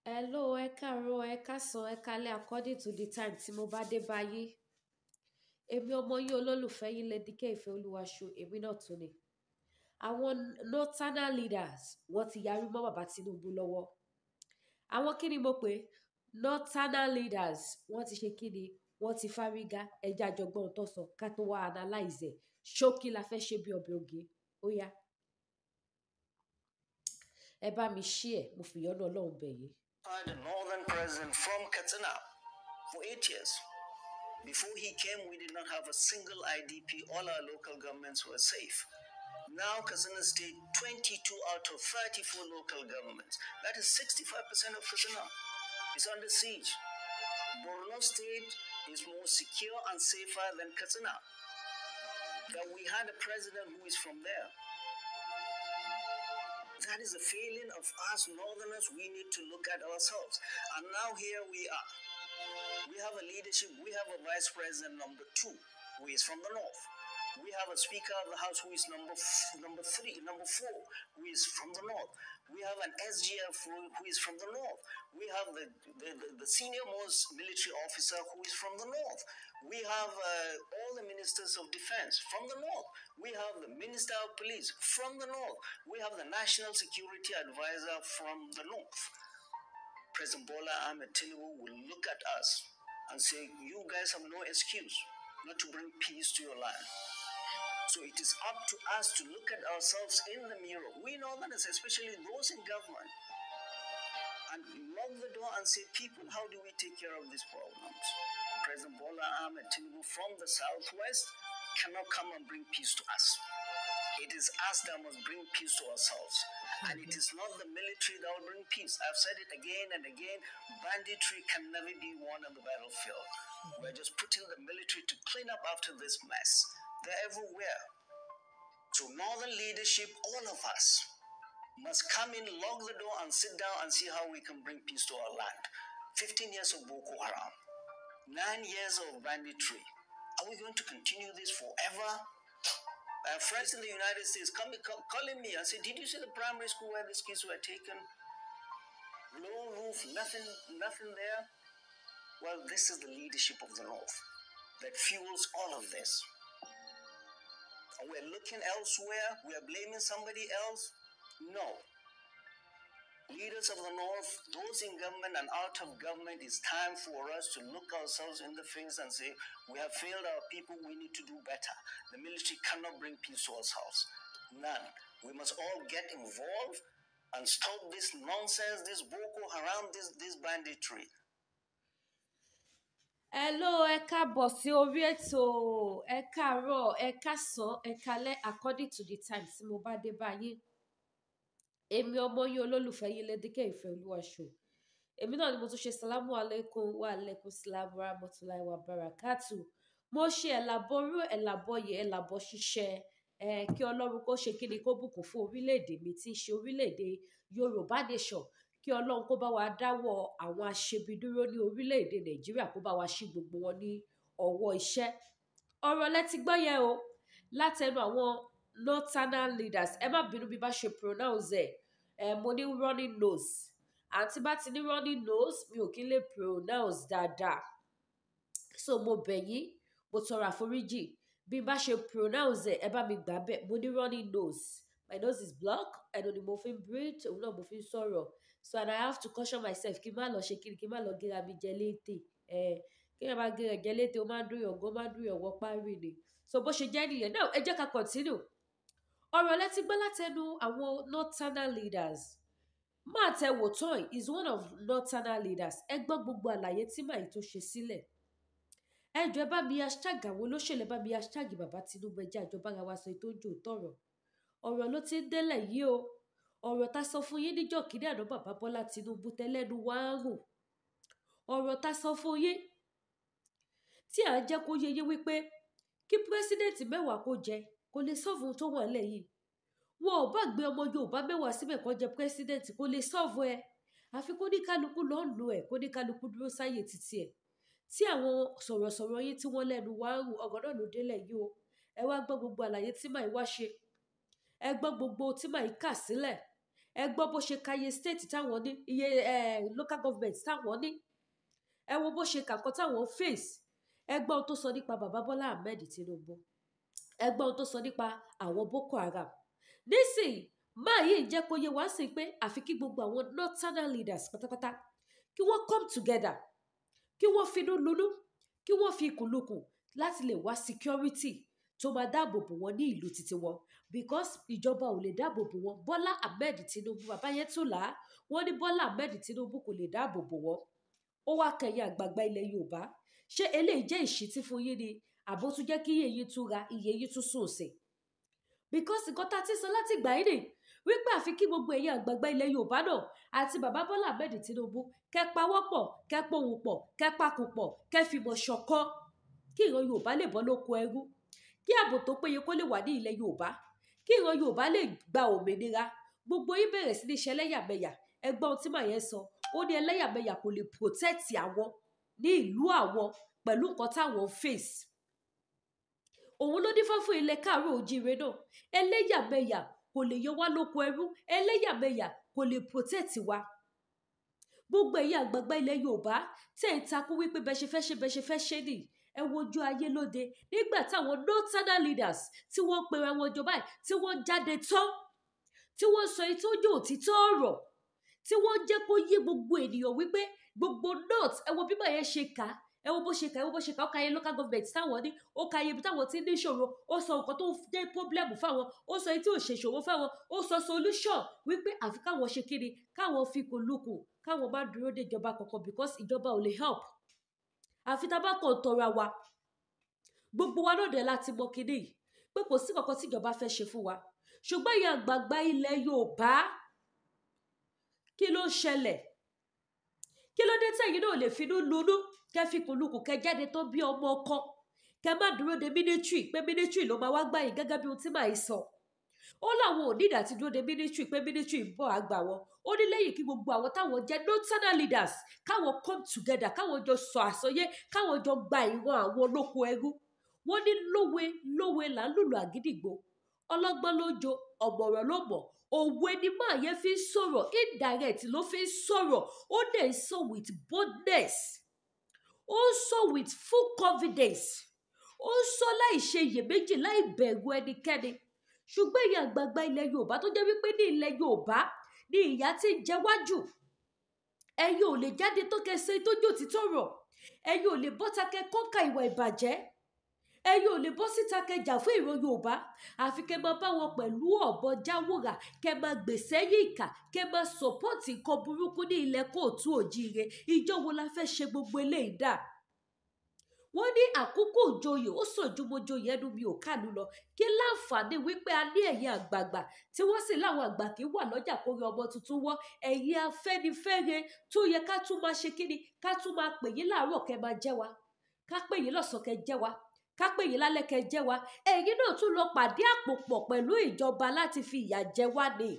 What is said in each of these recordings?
Hello, ẹ káàárọ̀, ẹ káàsán, ẹ káalẹ́ according to the time tí mo bá dé bá yín. Èmi ọmọ yín olólùfẹ́ yín Lady K Ìfẹ́olúwaṣọ, èmi náà tún ni. Àwọn northernal leaders wọ́n ti yarí mọ́ bàbá Tinubu lọ́wọ́. Àwọn kí ni mo pè? Northernal leaders wọ́n ti ṣe kí ni? Wọ́n ti fárígá ẹja àjọgbọ́n tó sọ ká tó wá analyze ẹ̀. Ṣókí la fẹ́ ṣe bí ọbẹ̀ oge. Ó yá. Ẹ bá mi share, mo fi ìyọ́nú Ọlọ́run bẹ̀ yín. The northern president from Katsina for 8 years. Before he came, we did not have a single IDP. All our local governments were safe. Now, Katsina State, 22 out of 34 local governments. That is 65% of Katsina is under siege. Borno State is more secure and safer than Katsina. That we had a president who is from there. That is a failing of us northerners. We need to look at ourselves. And now here we are. We have a leadership. We have a vice president number 2 who is from the north. We have a speaker of the house who is number 4 who is from the north. We have an SGF who is from the north. We have the senior most military officer who is from the north. We have all the ministers of defense from the north. We have the minister of police from the north. We have the national security advisor from the north. President Bola Ahmed Tinubu will look at us and say, you guys have no excuse not to bring peace to your land. So it is up to us to look at ourselves in the mirror. We northerners, especially those in government, and lock the door and say, people, how do we take care of these problems? President Bola Ahmed Tinubu from the southwest cannot come and bring peace to us. It is us that must bring peace to ourselves. And it is not the military that will bring peace. I've said it again and again. Banditry can never be won on the battlefield. We're just putting the military to clean up after this mess. They're everywhere. So northern leadership, all of us, must come in, lock the door, and sit down and see how we can bring peace to our land. 15 years of Boko Haram. 9 years of banditry. Are we going to continue this forever? Friends in the United States calling me and say, did you see the primary school where these kids were taken? Low roof, nothing there. Well, this is the leadership of the North that fuels all of this. And we're looking elsewhere. We are blaming somebody else. No. Leaders of the North, those in government and out of government, it's time for us to look ourselves in the face and say, we have failed our people, we need to do better. The military cannot bring peace to ourselves. None. We must all get involved and stop this nonsense, this Boko Haram, this banditry. Hello, ẹ káàbọ̀ sí orí ètò, ẹ káàárọ̀, ẹ káàsán, ẹ káalẹ́ according to the time tí mo bá dé bá yín. Èmi ọmọ yín olólùfẹ́ yín Lady K Ìfẹ́olúwaṣọ. Èmi náà ni mo tún ṣe salamu alaikum wa alaikum salam wa rahmatullahi wa barakatuh. Mo ṣe ẹ̀làbọ̀rú, ẹ̀làbọ̀yè, ẹ̀làbọ̀ ṣiṣẹ́. Kí Ọlọ́run kó ṣe kíni kó bùkún fún orílẹ̀-èdè mi tí í ṣe orílẹ̀-èdè Yorùbá nation. Kí Ọlọ́run kó bá wa dáwọ́ àwọn aṣebi dúró ní orílẹ̀-èdè Nàìjíríà, kó bá wa ṣí gbogbo wọn ní ọwọ́ iṣẹ́. Ọ̀rọ̀ lẹ ti gbọ́ yẹn o látẹnu àwọn northernal leaders. Ẹ má bínú bí bá ṣe pronounce ẹ̀. Mo ní running nose. Àǹtí bá ti ní running nose, mi ò kí lè pronounce dáadáa. So mo bẹ̀ yín, mo tọrọ àforíjì. Bí bá ṣe pronounce ẹ bá mi gbà bẹ́ẹ̀. Mo ní running nose. My nose is blocked. Ẹnu ni mo fi ń breathe, òun náà mo fi ń sọ̀rọ̀. So and I have to caution myself kí n má lọ ṣe kíni, kí n má lọ gíra mi jẹ létè. Kí ẹ má gíra jẹ létè, ó máa ń dùn yàn, ó máa ń dùn yàn wọ́ párí ni. So bó ṣe jẹ́ nìyẹn. Now ẹ jẹ́ ká continue. Ọ̀rọ̀ lẹ ti gbọ́ látẹnu àwọn northernal leaders. Máa tẹ wò tán is one of northernal leaders. Ẹ gbọ́ gbogbo àlàyé tí màá tó ṣe sílẹ̀. Ẹ jọ̀ọ́ ẹ bá mi hashtag àwọn olóṣèlú, ẹ bá mi hashtag bàbá Tinubu, ẹ jẹ́ àjọba ara wa sọ ètò ojú òtọ̀rọ̀. Ọ̀rọ̀ ló ti ń délẹ̀ yìí o. Ọ̀rọ̀ tá sọ fún yín níjọ́ kìíní àná bàbá Bọ́lá Tinubu tẹ́lẹ́nu wá ń rùn. Ọ̀rọ̀ tá sọ fún yín tí à ń jẹ́ kó yé yín wípé kí pírẹ́sídẹ̀ntì mẹ́wàá kó jẹ kó lè sọ́ọ̀fù tó wà nílẹ̀ yìí. Wọn ò bá gbé ọmọ Yorùbá mẹ́wàá síbẹ̀ kó jẹ pírẹ́sídẹ̀ntì kó lè sọ́ọ̀fù ẹ̀. Àfi kó ní kálukú lọ ń lo ẹ̀, kó ní kálukú dúró sáyè títí ẹ̀. Tí àwọn sọ̀rọ̀sọ̀rọ̀ yín tí wọ́n lẹ́nu wá ń rùn, ọ̀rọ̀ náà ló délẹ̀ yìí o. Ẹ wá gbọ́ gbogbo àlàyé tí màá wá ṣe. Ẹ gbọ́ gbogbo tí màá kà sílẹ̀. ẹ gbọ́ bó ṣe ka iye state táwọn ní iye local government táwọn ní ẹ wo bó ṣe kàkọ́ táwọn face ẹ gbọ́ ohun tó sọ nípa bàbá Bọ́lá Ahmed Tinubu ẹ gbọ́ ohun tó sọ nípa àwọn Boko Haram nísìnyí máa yìí jẹ́ kó yé wá sí pé àfi kí gbogbo àwọn northern leaders pátápátá kí wọ́n come together kí wọ́n finú lunú kí wọ́n fi ìkùnlùkùn láti lè wá security tó máa dáàbò bò wọ́n ní ìlú títí wọn because ìjọba ò lè dáàbò bò wọ́n Bọ́lá Ahmed Tinubu bàbá yẹn tún là á wọ́n ní Bọ́lá Ahmed Tinubu kò lè dáàbò bò wọ́n ó wá kẹyìn àgbààgbà ilẹ̀ Yorùbá ṣé eléyìí jẹ́ ìṣítí fún yín ni àbó tún jẹ́ kí iye yín tún ra iye yín tún sùn sí because nǹkan tá a ti sọ láti gbà yín ni wípé àfi kí gbogbo ẹ̀yin àgbààgbà ilẹ̀ Yorùbá náà àti bàbá Bọ́lá Ahmed Tinubu kẹ́ pawọ́pọ̀ kẹ́ pohùn pọ̀ kẹ́ pakùn pọ̀ kẹ́ fìmọ̀ ṣọ̀kan kí ìran Yorùbá lè bọ́ lóko ẹrú kí ààbò tó péye kó lè wà ní ilẹ̀ Yorùbá kí ìran Yorùbá lè gba òmìnira gbogbo yín bẹ̀rẹ̀ sí ní ṣe ẹlẹ́yàmẹ̀yà ẹgbọ́n ohun tí màá yẹn sọ ó ní ẹlẹ́yàmẹ̀yà kò lè protect àwọn ní ìlú àwọn pẹ̀lú nǹkan táwọn face òun ló dífá fún ilẹ̀ káàárọ̀ oòjíire náà ẹlẹ́yàmẹ̀yà kò lè yọ wá lóko ẹrú ẹlẹ́yàmẹ̀yà kò lè protect wa gbogbo ẹ̀yin àgbààgbà ilẹ̀ Yorùbá tẹ̀ ń takú wípé bẹ́ẹ̀ ṣe fẹ́ ṣe nì ẹ wojú ayé lóde nígbà táwọn northern leaders tí wọ́n pera wọn jọ báyìí tí wọ́n jáde tán tí wọ́n sọ èyí tó jẹ́ òtítọ́ ọ̀rọ̀ tí wọ́n jẹ́ kó yé gbogbo ènìyàn wípé gbogbo north ẹ wo bí màá yẹn ṣe kà á ẹ wo bó ṣe kà ó ka iye local government táwọn ní ó ka iye ibi táwọn ti ní ìṣòro ó sọ nǹkan tó jẹ́ problem fáwọn ó sọ èyí tí ò ṣe ìṣòro fáwọn ó sọ solution wípé àfi káwọn ṣe kíni káwọn fi kùlùkù káwọn má dúró de ìjọba kankan because ìjọba ò lè help àfi tá a bá kàn tọra wa gbogbo wa náà dẹ̀ láti mọ kíní yìí pé kò sí kankan tí ìjọba fẹ́ ṣe fún wa ṣùgbọ́n ìyá àgbààgbà ilẹ̀ Yorùbá kí ló ń ṣẹlẹ̀ kí ló dé tẹ̀yin náà lè finú lunú kẹ́ fi kùlùkù kẹ́ jáde tó bí ọmọ ọkọ kẹ́ má dúró de military pé military ló máa wá gbà yín gẹ́gẹ́ bí ohun tí màá yìí sọ ó láwọn ò nídìí àti dúró de military pé military ń bọ̀ àgbà wọn ó ní lẹ́yìn kí gbogbo àwọn táwọn jẹ́ northern leaders káwọn come together káwọn jọ sọ àsọyé káwọn jọ gba ìran àwọn olóko ẹrú wọ́n ní lówe là ń lùlù àgídìgbò ọlọ́gbọ́n ló jo ọ̀mọ̀ràn ló mọ̀ òwe ni máa yẹn fi ń sọ̀rọ̀ indirect ló fi ń sọ̀rọ̀ ó dẹ̀ ń sọ with boldness ó ń sọ with full confidence ó ń sọ láì ṣe iyèméjì láì bẹ̀rù ẹnikẹ́ni ṣùgbọ́n ìyá àgbààgbà ilẹ̀ Yorùbá tó jẹ́ wípé ní ilẹ̀ Yorùbá ní ìyà tí ń jẹ wájú ẹ̀yin ò lè jáde tó kẹsẹ̀ tójú òtítọ́ rọ̀ ẹ̀yin ò lè bọ́ta kẹ kọ́ka ìwà ìbàjẹ́ ẹ̀yin ò lè bọ́ síta kẹjà fún ìran Yorùbá àfi kẹ máa bá wọn pẹ̀lú ọ̀bọ jáwòrà kẹ máa gbèsè yín ìkà kẹ máa sọ̀pọ́ọ̀tì nǹkan burúkú ní ilẹ̀ kóòtù òjíire ìjọ wo la fẹ́ ṣe gbogbo eléyìí dà wọ́n ní àkókò òjòyè ó sàn ju mojoyè ẹnu mi ò kánú lọ kí láǹfààní wípé a ní ẹ̀yin àgbààgbà tí wọ́n sì láwọn àgbà kì í wà lọ́jà kórè ọmọ tuntun wọ́ ẹ̀yin Afẹ́nifẹ́re tó yẹ ká tún máa ṣe kíni ká tún máa pè yín láàárọ̀ kẹ́ máa jẹ́ wa ká pè yín lọ́sàn-án kẹ́ jẹ́ wa ká pè yín lálẹ́ kẹ́ jẹ́ wa ẹ̀yin náà tún lọ pàdé àpò pọ̀ pẹ̀lú ìjọba láti fi ìyà jẹ wá ni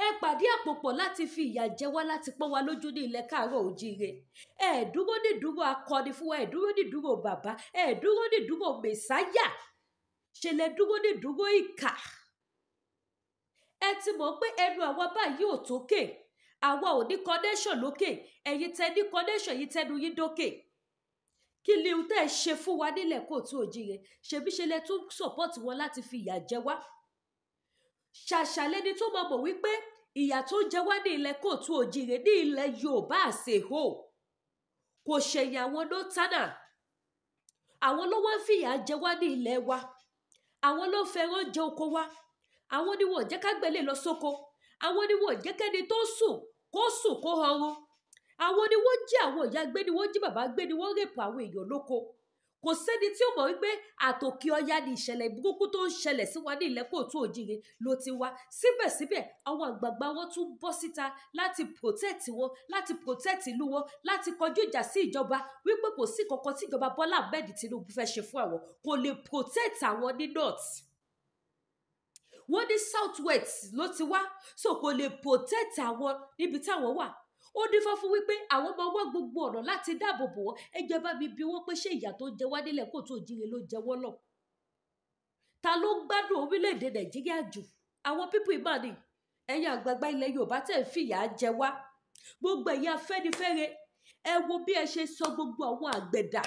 ẹ pàdé àpò pọ̀ láti fi ìyà jẹ wá láti pọ́n wa lójú ní ilẹ̀ káàárọ̀ òjíire ẹ dúró ní dúró akọni fún wa ẹ dúró ní dúró bàbá ẹ dúró ní dúró mẹsáyà ṣe lè dúró ní dúró ìkà ẹ ti mọ̀ pé ẹnu àwa báyìí ò tókè àwa ò ní connection lókè ẹ̀yin tẹ́ ní connection yìí tẹnu yín dókè kí ni ohun tẹ́ ẹ ṣe fún wa nílẹ̀ kóòtù òjíire ṣebí ṣe lè tún support wọn láti fi ìyà jẹ wá ṣàṣàlẹ́ni tó máa mọ̀ wípé ìyà tó ń jẹ wá ní ilẹ̀ kóòtù òjíire ní ilẹ̀ Yorùbá àṣehò kò ṣẹ̀yìn àwọn nọ́tánà àwọn ló wá ń fìyà jẹ wá ní ilẹ̀ wa àwọn ló fẹ́ràn jẹ oko wa àwọn ni wọ́n jẹ́ ká gbẹ́lẹ̀ lọ sóko àwọn ni wọ́n jẹ́ kẹ́ni tó sùn kó họrun àwọn ni wọ́n jí àwọn ìyá gbé ni wọ́n jí bàbá gbé ni wọ́n rèpọ̀ àwọn èèyàn lóko kò sẹ́ni tí ó mọ̀ wípé àtòkè ọya ni ìṣẹ̀lẹ̀ burúkú tó ń ṣẹlẹ̀ sí wa ní ilẹ̀ kóòtù òjíire ló ti wá síbẹ̀síbẹ̀ àwọn àgbààgbà wọn tún bọ́ síta láti protect wọn láti protect ìlú wọn láti kọjú ìjà sí ìjọba wípé kò sí kankan tí ìjọba Bọ́lá Ahmed Tinubu fẹ́ ṣe fún àwọn kò lè protect àwọn ní north wọ́n ní south west ló ti wá so kò lè protect àwọn níbi táwọn wà ó dífá fún wípé àwọn máa wá gbogbo ọ̀nà láti dáàbò bò wọ́n ẹjọ́ bá mi bí wọ́n pé ṣé ìyà tó ń jẹ wá nílẹ̀ kóòtù òjíire ló jẹ wọ́n lọ ta ló ń gbádùn orílẹ̀-èdè Nàìjíríà jù àwọn pípọ̀ ìmáàní ẹ̀yin àgbààgbà ilẹ̀ Yorùbá tẹ̀ ń fìyà jẹ wá, gbogbo ẹ̀yin Afẹ́nifẹ́re, ẹ wo bí ẹ ṣe sọ gbogbo àwọn àgbẹ̀dà,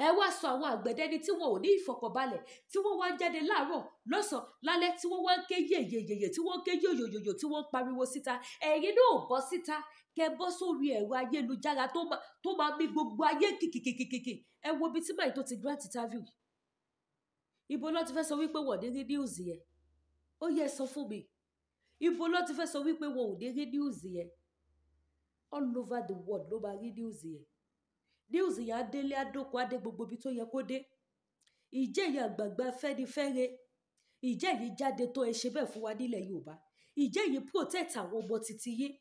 ẹ wá sọ àwọn àgbẹ̀dẹ́ni tí wọn ò ní ìfọ̀kànbalẹ̀, tí wọ́n wá ń jáde láàárọ̀ lọ́sàn-án lálẹ́, tí wọ́n wá ń ké yèyèyèyè, tí wọ́n ń ké yòyòyòyò, tí wọ́n ń pariwo síta. Ẹ̀yin náà ò bọ́ síta kẹ bọ́ sórí ẹ̀rọ ayélujára tó máa mì gbogbo ayé kìkìkìkìkì. Ẹ wo ibi tí báyìí tó ti grant interview. Ibo ló ti fẹ́ sọ wípé wọ́n ní rí news yẹn? Ó yẹ sọ fún mi. Ibo ló ti fẹ́ sọ wípé wọn ò ní rí news yẹn? All over the world ló máa rí news yẹn. News yẹn adélé adóko adé gbogbo ibi tó yẹ kó dé. Ìjẹ́ ìyá àgbààgbà Afẹ́nifẹ́re, ìjẹ́ yìí jáde tó ẹ ṣe bẹ́ẹ̀ fún wa nílẹ̀ Yorùbá. Ìjẹ́ yìí protect àwọn ọmọ titi yín.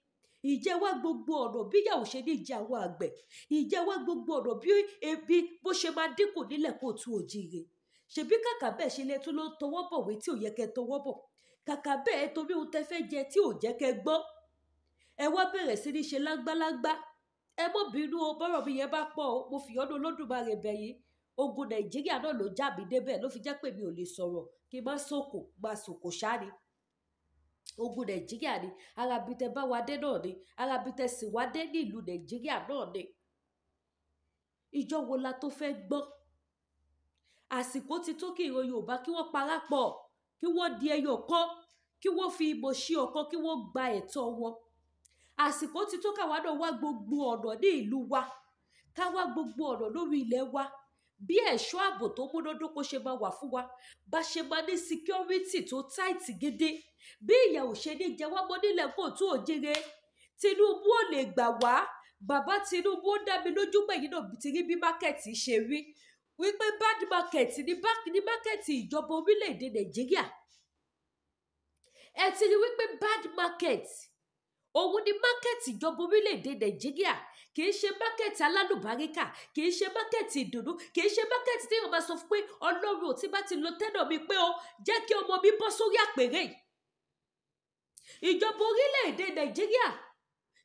Ìjẹ́ wá gbogbo ọ̀nà bí ìyà ò ṣe ní jẹ àwọn àgbẹ̀. Ìjẹ́ wá gbogbo ọ̀nà bí ebi bó ṣe máa dínkù nílẹ̀ Kóòtù Òjíire. Ṣebí kàkà bẹ́ẹ̀ ṣe lè tún ló ń tọwọ́ bọ̀wé tí ò yẹ kẹ́ tọwọ́ bọ̀. Kàkà bẹ́ẹ̀ torí ohun tẹ́ fẹ́ jẹ tí ò jẹ́ kẹ́ gbọ́. Ẹ wá bẹ̀rẹ̀ sí ní ṣe lágbálágbá. Ẹ mọ́ bínú o, bọ́rọ̀ mi yẹn bá pọ̀ o, mo fìyọ́nú Olódùmarè bẹ̀ yín. Ogun Nàìjíríà náà ló já mi débẹ̀ ló fi jẹ́ pé mi ò lè sọ̀rọ̀ kí n má sòkò máa sòkò ṣáá ni. Ogun Nàìjíríà ni, arabi tẹ bá wa dé náà ni, arabi tẹ sì wá dé ní ìlú Nàìjíríà náà ni. Ìjọ wo la tó fẹ́ gbọ́? Àsìkò ti tó kí ìran Yorùbá kí wọ́n parapọ̀, kí wọ́n di ẹyọ kan, kí wọ́n fi ìmọ̀ ṣe ọ̀kan, kí wọ́n gba ẹ̀tọ́ wọn. Àsìkò ti tó káwa náà wá gbogbo ọ̀nà ní ìlú wa, ká wá gbogbo ọ̀nà lórí ilẹ̀ wa, bí ẹ̀ṣọ́ ààbò tó múnádóko ṣe máa wà fún wa, bá ṣe máa ní security tó tight gidi, bí ìyà ò ṣe ní jẹ wá mọ́ nílẹ̀ Kóòtù Òjíire. Tinubu ò lè gbà wá. Bàbá Tinubu ó dá mi lójú pé yìí náà ti rí bí mákẹ́ẹ̀tì ṣe rí, wípé bad market ní mákẹ́ẹ̀tì ìjọba orílẹ̀-èdè Nàìjíríà. Ẹ ti rí wípé bad market òun ni mákẹ́ẹ̀tì ìjọba orílẹ̀-èdè Nàìjíríà. Kì í ṣe mákẹ́ẹ̀tì alálùbáríkà, kì í ṣe mákẹ́ẹ̀tì ìdùnnú, kì í ṣe mákẹ́ẹ̀tì tí yóò máa sọ fún pé Ọlọ́run ò tí bá ti lo tẹ́nà mi pé o jẹ́ kí ọmọ mi bọ́ sórí àpèrè. Ìjọba orílẹ̀-èdè Nàìjíríà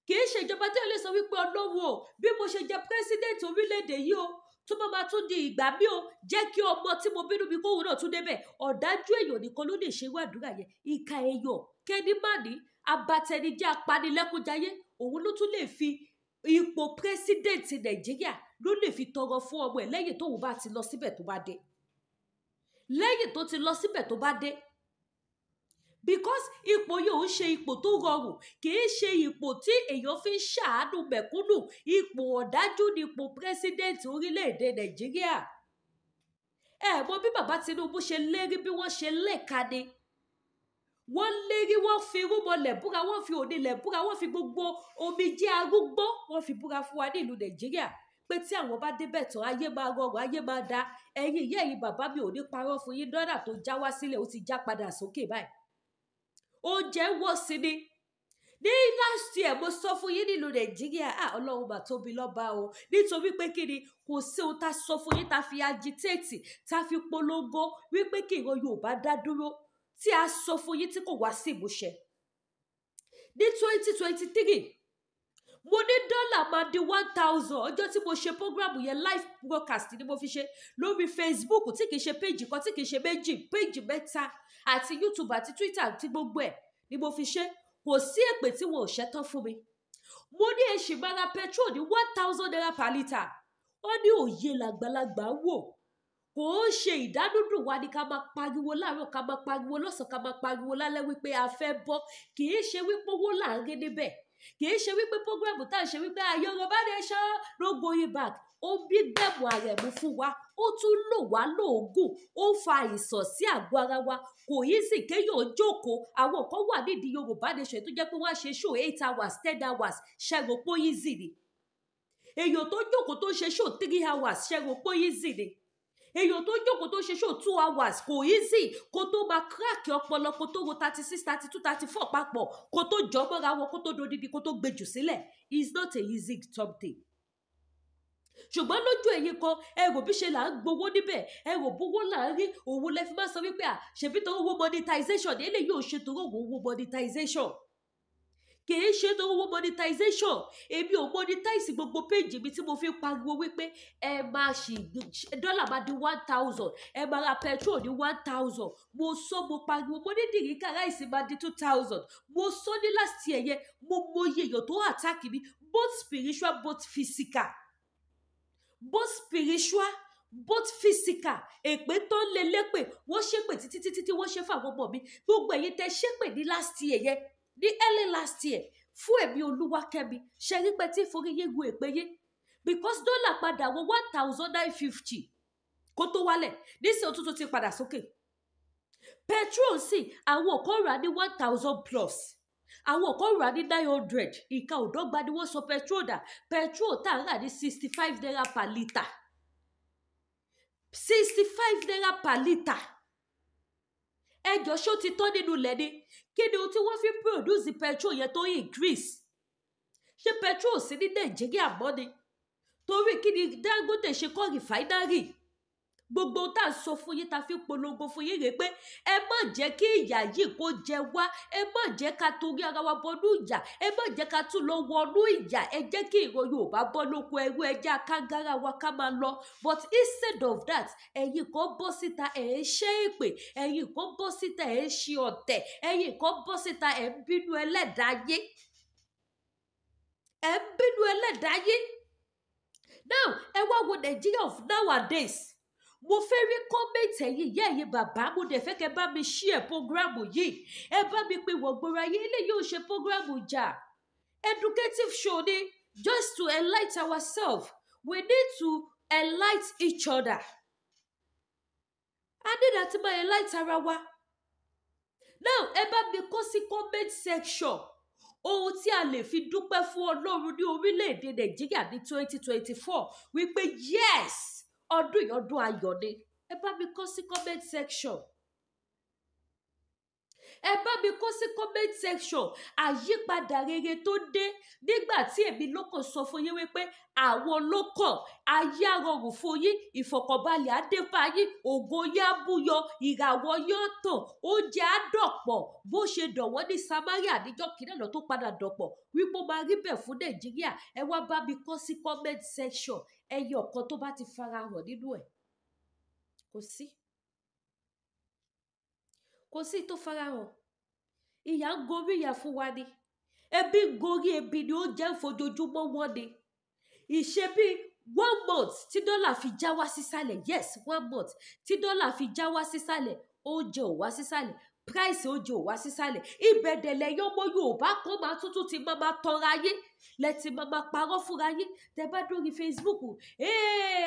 kì í ṣe ìjọba tí ó lè sọ wípé Ọlọ́run o bí mo ṣe jẹ pírẹ́sídẹ̀ntì orílẹ̀-èdè yìí o tó bá máa tún di ìgbà mi o jẹ́ kí ọmọ tí mo bínú mi kóhun náà tún débẹ̀. Ọ̀dájú èèyàn nìkan ló lè ṣe irú àdúrà yẹn. Ìkà èèyàn kẹ́ni má ní abatẹnijẹ́ apanilẹ́kúnjayé òun ló tún lè fi ipò pírẹ́sídẹ̀ntì Nàìjíríà ló lè fi tọrọ fún ọmọ ẹ̀ lẹ́yìn tóun bá ti lọ síbẹ̀ tó bá dé. Lẹ́yìn tó ti lọ síbẹ̀ tó bá dé. Because ipò yóò ṣe ipò tó rọrùn, kì í ṣe ipò tí èèyàn fi ń ṣàánú mẹ̀kúnnù. Ipò ọ̀dájú ni ipò pírẹ́sídẹ̀ntì orílẹ̀-èdè Nàìjíríà. Ẹ mọ̀ bí bàbá Tinubu ṣe lérí bí wọ́n ṣe lẹ́ka ni. Wọ́n lérí, wọ́n fi irúmọlẹ̀ búra, wọ́n fi onílẹ̀ búra, wọ́n fi gbogbo omijé arúgbó wọ́n fi búra fún wa ní ìlú Nàìjíríà pé tí àwọn bá débẹ̀ tán ayé máa rọrùn, ayé máa da. Ẹ̀yin ìyá ẹ̀yin bàbá mi ò ní parọ́ fún yín, dọ́là tó já wá sílẹ̀ ó ti já padà sókè báyìí. Oúnjẹ wọ́ sí ni. Ní last year mo sọ fún yín nílùú Nàìjíríà, Ọlọ́run mà tóbi lọ́ba o, nítorí pé kí ni kò sí ohun tá a sọ fún yín tá a fi agitate, tá a fi polongo wípé kí ìran Yorùbá dá dúró, tí a sọ fún yín tí kò wá sí ìmúṣẹ. Ní 2023 mo ní dọ́là máa di 1,000 ọjọ́ tí mo ṣe programu yẹn live broadcast ni mo fi ṣe lórí Facebook tí kìí ṣe péjì kan tí kìí ṣe méjì, péjì mẹ́ta àti YouTube àti Twitter àti gbogbo ẹ̀ ni mo fi ṣe. Kò sí èpè tí wọn ò ṣẹ́tán fún mi. Mo ní èṣì máa ra petrol ní 1,000 naira per litre. Ó ní òye làgbàlagbà wò. Kò ń ṣe ìdánúdùn wa ni ká máa pariwo láàárọ̀, ká máa pariwo lọ́sàn-án, ká máa pariwo lálẹ́ wípé a fẹ́ bọ́. Kì í ṣe wípé owó là ń rí níbẹ̀. Kì í ṣe wípé program tá à ń ṣe wípé Yorùbá nation no going back. Ó bí gbẹ̀mù àrẹ̀mú fún wa. Ó tún lò wá lóògùn. Ó fa àìsàn sí àgọ́ ara wa. Kò yí sì kéèyàn jókòó. Àwọn kan wà nídìí Yorùbá nation tó jẹ́ pé wọ́n á ṣe show 8 hours 10 hours ṣẹ́gun pó easy ni. Èèyàn tó jókòó tó ṣe show 3 hours ṣẹ́gun pó easy ni. Èèyàn tó jókòó tó ṣe show 2 hours kò easy kó tó máa crack ọpọlọ, kó tó ro 36 32 34 papọ̀, kó tó jọ mọ́ra wọn, kó tó dodidi, kó tó gbé jù sílẹ̀. It's not a easy something. Ṣùgbọ́n lójú ẹ̀yin kan ẹrù bí ṣe là ń gbowó níbẹ̀, ẹrù bówó là ń rí, òun lẹ fi máa sọ wípé ṣèbí tó owó monetization ní eléyìí ò ṣe tó owó monetization. kìí ṣe tó owó monetization. Èmi ò monetize gbogbo page mi tí mo fi ń pariwo wípé ẹ máa ṣì dọ́là máa di 1,000, ẹ máa ra petrol ní 1,000. Mo sọ mo pariwo mo ní dìríkà ráìsì máa di 2,000. Mo sọ ní last year yẹn, mo mọyì èèyàn tó attack mi both spiritual both physical. Both spiritual both physical. Èpè tó ń lé lépè wọ́n ṣépè títí wọ́n ṣe fún àwọn ọmọ mi. Gbogbo ẹ̀yin tẹ́ ṣépè ní last year yẹn, ní early last year fún èmi Olúwakẹ́mi, ṣe rí pé tí forí yé gun èpè yé because dọ́là padà wọ 1,950 kó tó wálẹ̀ nísìnyí òtútù ti padà sókè. Petrol sì àwọn kan rà ní 1,000 plus, àwọn kan rà ní 900. Ìka òdọ́gba ni wọ́n sọ petrol dà. Petrol tá à ń rà ní 65 naira per litre. 65 naira per litre. Ẹjọ́ ṣó ti tọ́ nínú ilẹ̀ ni? Kí ni ohun tí wọ́n fi produce petrol yẹn tó increase? Ṣé petrol sí ní Nàìjíríà mọ́ ni? Torí kí ni Dangote ṣe kọ́ refinery? Gbogbo tá à ń sọ fún yín ta fi polongo fún yín rèé pé ẹ má jẹ́ kí ìyà yìí kó jẹ wá, ẹ má jẹ́ ká torí ara wa bọnú ìjà, ẹ má jẹ́ ká tún lọ wọnú ìjà, ẹ jẹ́ kí ìran Yorùbá bọ́ lóko ẹrú, ẹ jẹ́ akágára wa ká máa lọ. But instead of that, ẹ̀yin kan bọ́ síta ẹ̀ ń ṣẹ́ èpè, ẹ̀yin kan bọ́ síta ẹ̀ ń ṣe ọ̀tẹ̀, ẹ̀yin kan bọ́ síta ẹ̀ ń bínú ẹlẹ́dàá yé. Ẹ̀ ń bínú ẹlẹ́dàá yé. Now, ẹ wá wo Nigeria of nowadays. Mo fẹ́ rí kọ́mẹ̀ntì ẹ̀yin ìyá ẹ̀yin bàbá, mo dẹ̀ fẹ́ kẹ́ bá mi share programu yìí. Ẹ bá mi pe wọ̀gbọ̀rọ̀ ayé, eléyìí ò ṣe programu jà. Educative show ni, just to enlighten ourselves. We need to enlighten each other. A need àti máa enlighten ara wa. Now, ẹ bá mi kọ sí comment section ohun tí a lè fi dúpẹ́ fún Ọlọ́run ní orílẹ̀-èdè Nàìjíríà ní 2024 wípé yes! Ọdún yìí ọdún ayọ̀ ni. Ẹ bá mi kọ sí comment section. Ẹ bá mi kọ sí comment section àyípadà rere tó dé nígbà tí èmi lókàn sọ fún yín wípé àwọn lókàn ayé arọrùn fún yín, ìfọ̀kànbalẹ̀ á dé bá yín, ògo yá búyọ, ìràwọ̀ yóò tàn, oúnjẹ á dọ̀pọ̀ bó ṣe dọ̀wọ́ ní Samaria níjọ́ kìíní àná tó padà dọ̀pọ̀ wípé ó máa rí bẹ́ẹ̀ fún Nàìjíríà. Ẹ wá bá mi kọ sí comment section ẹyẹ ọ̀kan tó bá ti farahàn nínú ẹ̀. Kò sí. Kò sí tó farahàn. Ìyà ń gorí ìyà fún wa ni. Ebi ń gorí ebi ni ó jẹ́ fojoojúmọ́ wọn ni. Ìṣe bí 1 month tí dọ́là fi já wá sísàlẹ̀, yes 1 month tí dọ́là fi já wá sísàlẹ̀, oúnjẹ ò wá sísàlẹ̀, price oúnjẹ ò wá sísàlẹ̀. Ìbẹ̀dẹ̀lẹ̀ yọ ọmọ Yorùbá kan máa tuntun ti máa tọra yé, lẹ́tì máa parọ́ fúnra yé. Tẹ bá dórí Facebook,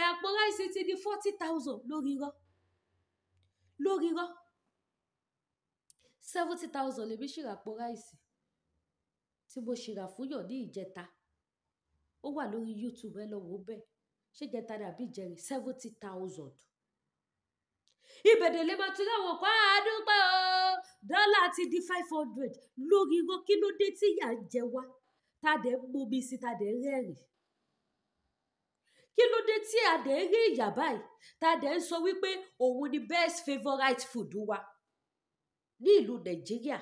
àpò ráìsì ti di 40,000 lórí irọ́. Lórí irọ́. 70,000 lèmi ṣì rà àpò ráìsì tí mo ṣì rà fún yàn ní ìjẹta. Ó wà lórí YouTube, ẹ lọ wò bẹ́ẹ̀. Ṣé ìjẹta dàbí ìjẹrin? 70,000. Ìbẹ̀dẹ̀lẹ̀ máa tún láwọn kan àdúgbò dọ́là ti di 500 lórí irọ́. Kí ló dé tí ìyà ń jẹ wá? Tá dẹ̀ ń momi sí, tá dẹ̀ ń rẹ́rìn. Kí ló dé tí a dẹ̀ ń rí ìyà báyìí? Tá dẹ̀ ń sọ wípé òun ni best favourite food wa ní ìlú Nàìjíríà.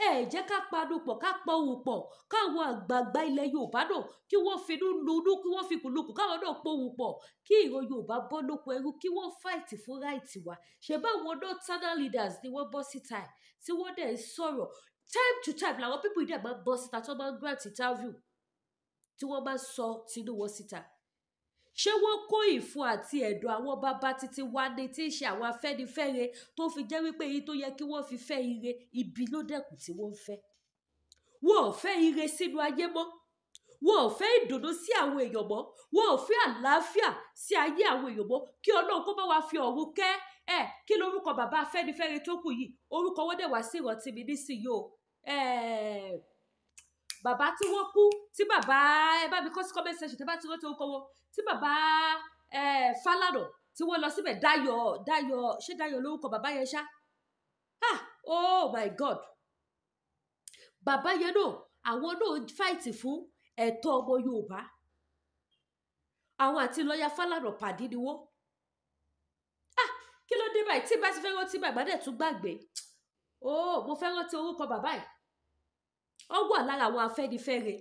Ẹ jẹ́ ká panupọ̀, ká pọ̀ ohùn pọ̀, káwọn àgbààgbà ilẹ̀ Yorùbá náà kí wọ́n finú lunú, kí wọ́n fi kùlùkù, káwọn náà pọ̀ ohùn pọ̀, kí ìran Yorùbá bọ́ lóko ẹrú, kí wọ́n fight fún right wa. Ṣé báwọn northern leaders ni wọ́n bọ́ síta tí wọ́n dẹ̀ ń sọ̀rọ̀? Time to time làwọn people dẹ̀ máa ń bọ́ síta tí wọ́n máa ń grant interview, tí wọ́n máa ń sọ tinú wọn síta. Ṣé wọ́n kó ìfun àti ẹ̀dọ̀ àwọn bàbá títí wá ní tí ń ṣe àwọn Afẹ́nifẹ́re tó fi jẹ́ wípé èyí tó yẹ kí wọ́n fi fẹ́ ire ibi ló dẹ̀kùn tí wọ́n ń fẹ́? Wọ́n ò fẹ́ ire sínú ayé mọ́. Wọ́n ò fẹ́ ìdùnnú sí àwọn èèyàn mọ́. Wọ́n ò fẹ́ àlàáfíà sí ayé àwọn èèyàn mọ́. Kí Ọlọ́run kó bá wa fi ọ̀run kẹ́ kí lórúkọ bàbá Afẹ́nifẹ́re tó kù yìí? Orúkọ wọn dẹ̀ wá sí ìrántí mi nísìnyí o. Bàbá tí wọ́n kú, tí bàbá ẹ bá mi kọ sí comment section tẹ́ bá ti rántí orúkọ wọn, tí bàbá Fálànà tí wọ́n lọ síbẹ̀, Dayọ̀ ṣé Dayọ̀ lórúkọ bàbá yẹn ṣá? Oh my God. Bàbá yẹn náà, àwọn náà fight fún ẹ̀tọ́ ọmọ Yorùbá. Àwọn àti lọ́yà Fálànà pàdé ni wọ́n. Kí ló dé báyìí? Tí bá ti fẹ́ rántí bàbá dẹ̀ tún gbàgbé. Mo fẹ́ rántí orúkọ bàbá yìí. ó wà lára àwọn Afẹ́nifẹ́re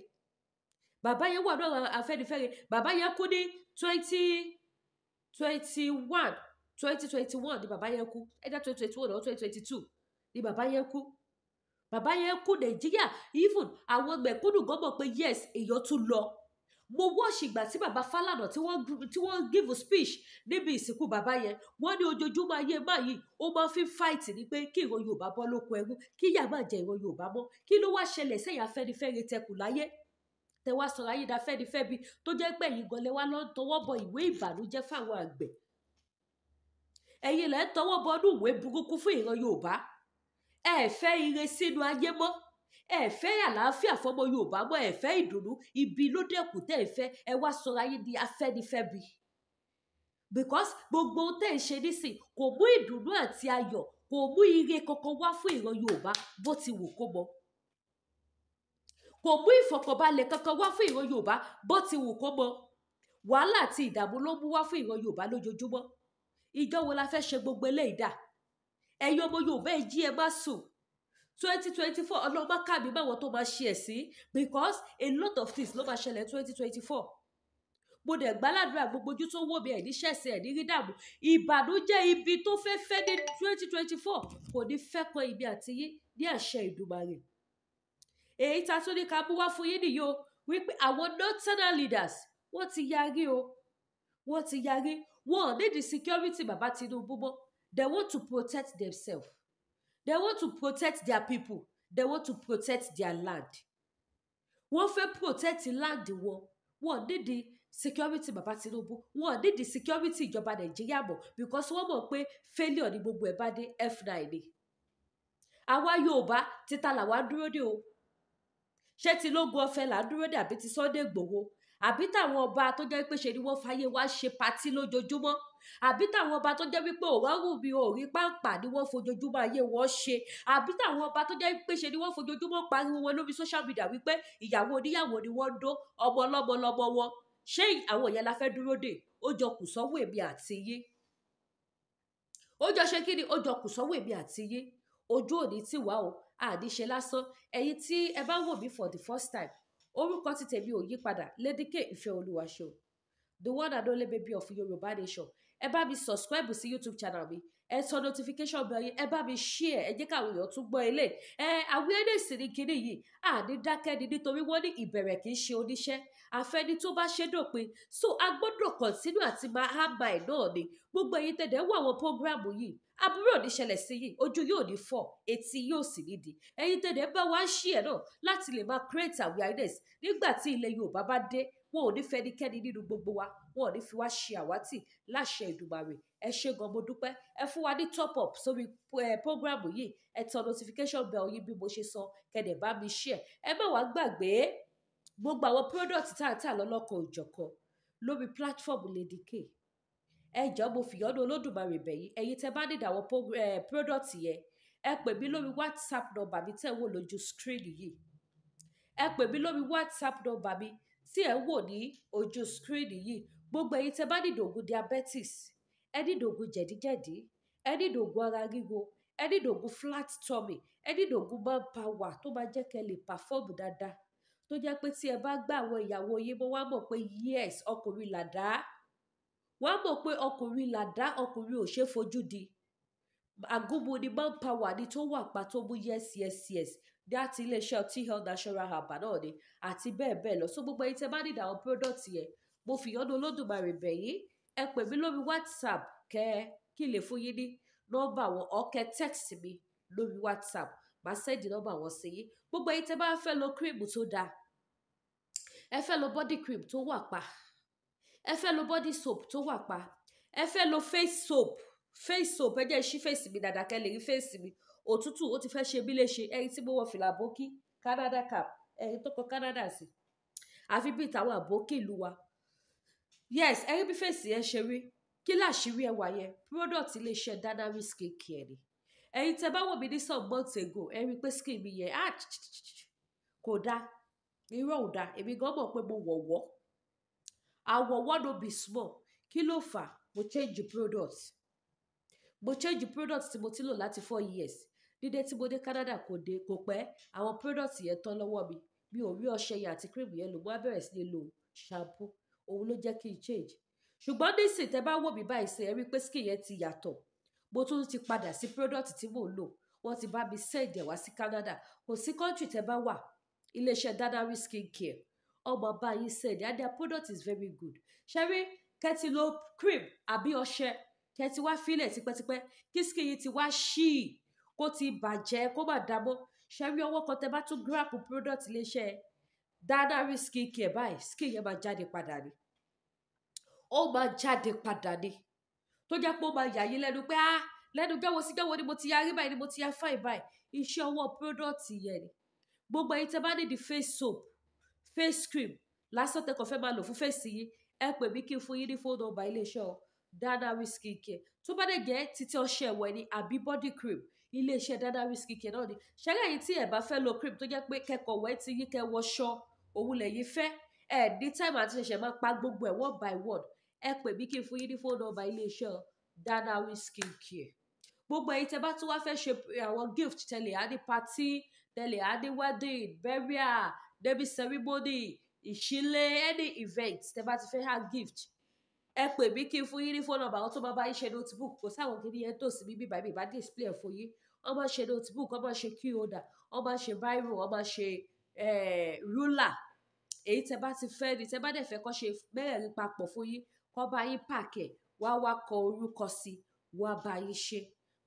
bàbá yẹn wà lára àwọn Afẹ́nifẹ́re bàbá yẹn kú ní 2021 ni bàbá yẹn kú either 2021 or 2022 ni bàbá yẹn kú Nàìjíríà even àwọn mẹ̀kúnnù gan mọ̀ pé yes èèyàn tún lọ mo watch ìgbà tí bàbá Fálànà tí wọ́n give speech níbi ìsìnkú bàbá yẹn wọ́n ní ojoojúmọ́ ayé báyìí ó máa fi fight ní pé kí ìran Yorùbá bọ́ lóko ẹrú kí ìyà má jẹ ìran Yorùbá mọ́ kí ló wá ṣẹlẹ̀ sẹ́yìn Afẹ́nifẹ́re tẹkù láyé tẹ wá sọ̀rọ̀ ayé da Afẹ́nifẹ́bi tó jẹ́ pé ẹ̀yin gan lẹ wá lọ tọwọ́ bọ ìwé ìbànújẹ́ fáwọn àgbẹ̀ ẹ̀yin lẹ tọwọ́ bọ ọdún ìwé burúkú fún ìran Yorùbá ẹ fẹ́ ire sínú ayé mọ́ ẹ fẹ́ àlàáfíà fọmọ Yorùbá mọ́ ẹ fẹ́ ìdùnnú ibi ló dẹkùn tẹ́ ẹ fẹ́ ẹ wá sọ̀rọ̀ ayé di Afẹ́nifẹ́bi because gbogbo ohun tẹ́ ẹ ṣe nísìn kò mú ìdùnnú àti ayọ̀ kò mú ire kankan wá fún ìran Yorùbá bó ti wù kó mọ kò mú ìfọ̀kànbalẹ̀ kankan wá fún ìran Yorùbá bó ti wù kó mọ wàhálà àti ìdààmú ló mú wá fún ìran Yorùbá lójoojúmọ́ ìjọ wo la fẹ́ ṣe gbogbo eléyìí dà ẹ̀yin ọmọ Yorùbá ẹ jí ẹ má sùn 2024 ọlọ́mọ káàmì báwọn tó máa ṣe ẹ̀ sí because a lot of things ló máa ṣẹlẹ̀ 2024 mo dẹ̀ gbàládùra gbogbo ojú tó wò mí ẹ̀ ní ṣẹ̀ṣẹ̀ ẹ̀ ní rí dààmú ìbànújẹ́ ibi tó fẹ́ ní 2024 kò ní fẹ́ kan ibi àti yín ní àṣẹ Ìdùmarè èyí ta tún ní ká mú wá fún yín nìyí o wípé àwọn northern leaders wọ́n ti yarí wọn ò ní the security bàbá Tinubu mọ́ they want to protect themselves they want to protect their people they want to protect their land wọ́n fẹ́ protect land wọn ní the security bàbá Tinubu wọn ní the security ìjọba Nàìjíríà mọ́ because wọ́n mọ̀ pé failure ni gbogbo ẹ̀ bá dé F9 ni àwa Yorùbá títa làwa dúró dé o ṣé ti Lógún Ọ̀fẹ́ là ń dúró dé àbí ti Sunday Igboho àbí táwọn ọba tó jẹ́ pé ṣe ni wọ́n fàyè wá ṣe patí lójoojúmọ́ àbí táwọn ọba tó jẹ́ wípé òwárù bí òrí pàǹpà ni wọ́n fojoojúmọ́ ayé wọn ṣe àbí táwọn ọba tó jẹ́ pé ṣe ni wọ́n fojoojúmọ́ pariwo wọn lórí social media wípé ìyàwó oníyàwó ni wọ́n ń dó ọmọ ọlọ́mọ lọ́mọ wọn ṣé àwọn ìyẹn la fẹ́ dúró dè ó jọ kù sọ́wọ́ èmi àti yín ó jọ ṣe kí ni ó jọ kù sọ́wọ́ èmi àti yín ojú òní tì wá o àdíṣe lásán ẹ̀yin tí ẹ bá wò mí for the first time orúkọ tí tèmi ò yí padà Lady K Ìfẹ́olúwa Show the one and only baby of Yorùbá nation ẹ bá mi subscribe sí YouTube channel mi ẹ tọ notification bell yín ẹ bá mi share ẹ jẹ́ káwọn èèyàn tún gbọ́ ilé awareness ní kinní yìí àní dákẹ́ ni nítorí wọ́n ní ìbẹ̀rẹ̀ kì í ṣe oníṣẹ́ àfẹ́ni tó bá ṣe dópin so a gbọ́dọ̀ continue àti máa hábà ẹ̀ náà ni gbogbo ẹ̀yin tẹ̀dẹ̀ wọ àwọn prógráàmù yìí aburú ò ní ṣẹlẹ̀ sí yìí ojú yóò ní fọ́ etí yóò sì ní di ẹ̀yin tẹ̀dẹ̀ bá wá ń ṣí ẹ̀ náà láti lè máa create awareness nígbà tí ilẹ̀ Yorùbá bá dé wọn ò ní fẹ́nikẹ́ni nínú gbogbo wa wọn ò ní fi wá ṣe àwátì láṣẹ Ìdùmarè ẹ ṣé gan mo dúpẹ́ ẹ fún wa ní top up sórí prógráàmù yìí ẹ tọ notification bell yín bí mo ṣe sọ kẹ̀dẹ̀ bá mi share ẹ má wá gbàgbé gbogbo àwọn product tá à ń tà lọ́lọ́kan òjọ̀kan lórí platform Lady K ẹ jọ̀ọ́ mo fìyọ́nú Olódùmarè bẹ̀yìn ẹ̀yin tẹ́ bá need àwọn product yẹn ẹ pè mí lórí WhatsApp number mi tẹ́ ẹ wò lójú screen yìí ẹ pè mí lórí WhatsApp number mi tí ẹ wò ní ojú screen yìí gbogbo ẹ̀yin tẹ́ bá need ògùn diabetes ẹ need ògùn jẹ̀díjẹ̀dí ẹ need ògùn ara ríro ẹ need ògùn flat tummy ẹ need ògùn manpower tó máa jẹ́ kẹ́ lè perform dáadáa tó jẹ́ pé tí ẹ bá gbà àwọn ìyàwó yín mọ́ wá mọ̀ pé yes ọkùnrin làdá wọ́n á mọ̀ pé ọkùnrin làdá ọkùnrin ò ṣe é fojú di àgúnmu ni manpower ni tó wà pa tó mú yes láti iléeṣẹ́ T-Health Natural Herbal náà ni àti bẹ́ẹ̀ bẹ́ẹ̀ lọ so gbogbo ẹ̀yin tẹ́ bá nídìí àwọn product yẹn mo fìyọ́nú Olódùmarè bẹ̀ yín ẹ pè mí lórí WhatsApp kí lè fún yín ní nọ́mbà wọn ọ̀kẹ́ text mi lórí WhatsApp màá sẹ́ndì nọ́mbà wọn sí yín gbogbo ẹ̀yin tẹ́ bá fẹ́ lo cream tó dáa ẹ fẹ́ lo body cream tó wà pa ẹ fẹ́ lo body soap tó wà pa ẹ fẹ́ lo face soap ẹ jẹ́ ṣí face mi dáadáa kẹ́ lè rí face mi òtútù ó ti fẹ́ ṣe bí léṣe ẹ̀yin tí mo wọ fìlà àbókí Canada cap ẹ̀yin tó kọ Canada sí àfi bíi tàwọn àbókí ìlú wa yes ẹ̀yin bí face yẹn ṣe rí kí láṣìírí ẹwà yẹn product iléeṣẹ́ Dynamic Skin Care ni ẹ̀yin tẹ́ bá wò mí ní some months ago ẹ rí pé skin mi yẹn kò dáa irọ́ ò dáa èmi gan mọ̀ pé mo wọ̀wọ́ àwọ̀wọ́ no be small kí ló fà mo change product tí mo ti lò láti 4 years dídé tí mo dé Canada kò pẹ́ àwọn product yẹn tán lọ́wọ́ mi ò rí ọṣẹ yẹn àti cream yẹn lò mo á bẹ̀rẹ̀ sí ní lo shampoo òun ló jẹ́ kí n change ṣùgbọ́n nísìnyí tẹ́ bá wò mí báyìí sí ẹ rí pé skin yẹn ti yàtọ̀ mo tún ti padà sí product tí mò ń lò wọ́n ti bá mi send ẹ̀ wá sí Canada kò sí country tẹ́ bá wà iléeṣẹ́ Danari skin care ọmọ bá yín send and their product is very good ṣẹ́rí kẹ́tì lo cream àbí ọṣẹ kẹ́tì wá fílẹ̀ tipẹ́tipẹ́ kí skin yìí ti wá ṣí kó ti bàjẹ́ kó má dámọ́ ṣẹ́rí ọwọ́ kan tẹ́ bá tún grab product iléeṣẹ́ Danari skin care báyìí skin yẹn máa jáde padà ni ó máa jáde padà ni tó jẹ́ pé ó máa yà yín lẹ́nu pé lẹ́nu jẹ́wọ́ ni mo ti ya rí báyìí ni mo ti ya fine báyìí iṣẹ́ ọwọ́ product yẹn ni gbogbo ẹ̀yin tẹ́ bá ní di face soap face cream lásán tẹ́ kàn fẹ́ máa lò fún face yín ẹ pè mí kí n fún yín ní phone number iléeṣẹ́ Danari skin care tó bá dẹ̀ jẹ́ títí ọṣẹ ẹ̀wẹ̀ ni àbí body cream iléeṣẹ́ Danari skin care náà ni ṣẹ́gẹ́ yìí tí ẹ bá fẹ́ lo cream tó jẹ́ pé kẹ́kọ̀ọ́ wẹ́ ti yín kẹ́ wọṣọ òun lẹ́yìn fẹ́ ẹ ní time àti ṣẹ̀ṣẹ̀ máa pa gbogbo ẹ̀ one by one ẹ pè mí kí n fún yín ní phone number iléeṣẹ́ Danari skin care gbogbo ẹ̀yin tẹ́ bá tún wá fẹ́ ṣe àwọn gift tẹ́lẹ̀ á ní party tẹ́lẹ̀ á ní wedding burial baby ceremony ìṣílé any event tẹ́ bá ti fẹ́ ha gift ẹ pè mí kí n fún yín ní phone number àwọn tó bá bá yín ṣe notebook kò sáwọn kìíní yẹn tó sí bíbí bàbí ìbá display ẹ̀ fún yín wọ́n máa ṣe notebook wọ́n máa ṣe key holder wọ́n máa ṣe biro wọ́n máa ṣe ruler èyí tẹ́ bá ti fẹ́ ni tẹ́ bá dẹ̀ fẹ́ kọ́ ṣe mẹ́rẹ̀ẹ̀rin papọ̀ fún yín kọ́ bá yín pàkẹ́ wá kọ orúkọ sí wá bá yín ṣe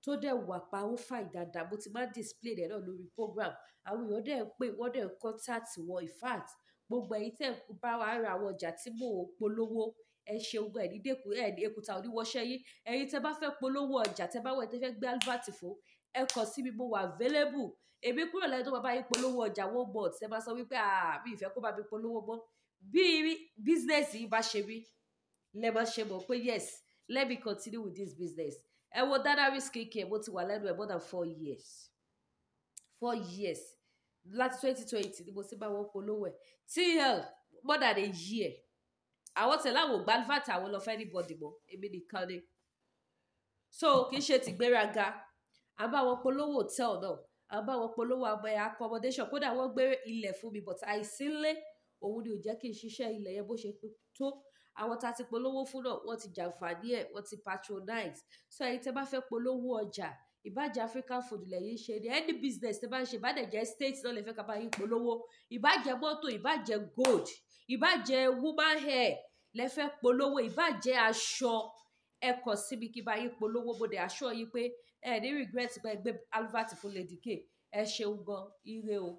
tó dẹ̀ wà pa ó fà ìdàdà mo ti máa display rẹ̀ náà lórí program àwọn èèyàn dẹ̀ ń pè wọ́n dẹ̀ ń contact wọn in fact gbogbo ẹ̀yin tẹ́ ń bá wa ra àwọn ọjà tí mò ń polówó ẹ ṣeun gan ẹ̀ ní dẹ́kun ẹ̀ ní èkúta oníwọ́ṣẹ́ yín ẹ̀yin tẹ́ bá fẹ́ polówó ọjà tẹ́ bá wọ̀ tẹ́ fẹ́ gbé advert fún ẹ kàn sí mi mo wà available èmi kúrò lẹ́yìn tó bá yín polówó ọjà one month ẹ máa sọ wípé mi ìfẹ́ kó bá mi polówó mọ́ bí business yìí bá ṣe rí lẹ́ máa ṣe mọ̀ pé yes let me continue with this business ẹ wo Danari skin care mo ti wà lẹ́nu ẹ̀ more than 4 years láti 2020 ni mo ti bá wọn polówó ẹ̀ till more than a year àwọn tẹ̀lé àwọn ògbà advert àwọn lọ fẹ́ anybody mọ́ èmi nìkan ni so kì í ṣe ti gbéraga à bá wọn polówó hotel náà à bá wọn polówó accommodation kódà wọ́n gbé ilẹ̀ fún mi but àìsílẹ̀ òun ni ò jẹ́ kí n ṣiṣẹ́ ilẹ̀ yẹn bó ṣe tó àwọn tá a ti polówó fún náà wọ́n ti jàǹfààní ẹ̀ wọ́n ti patronize so ẹ̀yin tẹ́ bá fẹ́ polówó ọjà ìbàjẹ́ African food lẹ́yìn ṣe ni any business tẹ́ bá ń ṣe ìbàdẹ̀jẹ́ state náà lè fẹ́ ká bá yín polówó ìbàjẹ́ mọ́tò ìbàjẹ́ gold ìbàjẹ́ woman hair lẹ fẹ́ polówó ìbàjẹ́ aṣọ ẹ kàn síbi kí bá yín polówó bóde aṣọ yín pé ẹ ní regret pé ẹ gbé advert fún Lady K ẹ ṣeun gan ire o.